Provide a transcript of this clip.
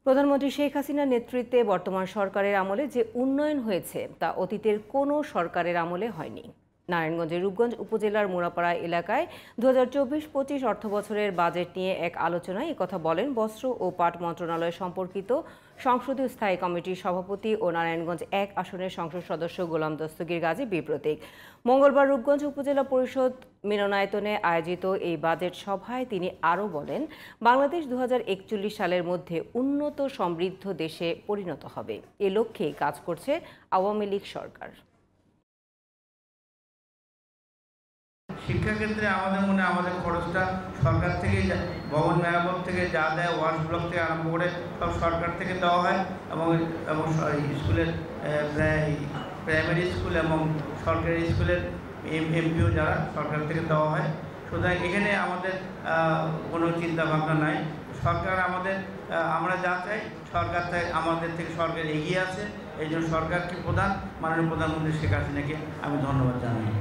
প্রধানমন্ত্রী শেখ হাসিনার নেতৃত্বে বর্তমান সরকারের আমলে যে উন্নয়ন হয়েছে তা অতীতের কোনো সরকারের আমলে হয়নি। নারায়ণগঞ্জের রূপগঞ্জ উপজেলার মুরাপাড়া এলাকায় 2024-25 অর্থবছরের বাজেট নিয়ে এক আলোচনায় একথা বলেন বস্ত্র ও পাট মন্ত্রণালয় সম্পর্কিত সংসদীয় স্থায়ী কমিটির সভাপতি ও নারায়ণগঞ্জ 1 আসনের সংসদ সদস্য গোলাম দস্তগীর গাজী বিপ্রতীক। মঙ্গলবার রূপগঞ্জ উপজেলা পরিষদ মিলনায়তনে আয়োজিত এই বাজেট সভায় তিনি আরও বলেন, বাংলাদেশ 2041 সালের মধ্যে উন্নত সমৃদ্ধ দেশে পরিণত হবে। এ লক্ষ্যে কাজ করছে আওয়ামী লীগ সরকার। শিক্ষাক্ষেত্রে আমাদের মনে আমাদের খরচটা সরকার থেকে ভবন মেরামত থেকে যা দেয় ওয়াশ ব্লক থেকে আরম্ভ করে সব সরকার থেকে দেওয়া হয় এবং এবং স্কুলের প্রাইমারি স্কুল এবং সরকারি স্কুলের এমপিও যারা সরকার থেকে দেওয়া হয়। সুতরাং এখানে আমাদের কোনো চিন্তা ভাবনা নাই। সরকার আমাদের আমরা যা চাই সরকার আমাদের থেকে সরকার এগিয়ে আছে। এই জন্য সরকারকে মাননীয় প্রধানমন্ত্রী শেখ হাসিনাকে আমি ধন্যবাদ জানাই।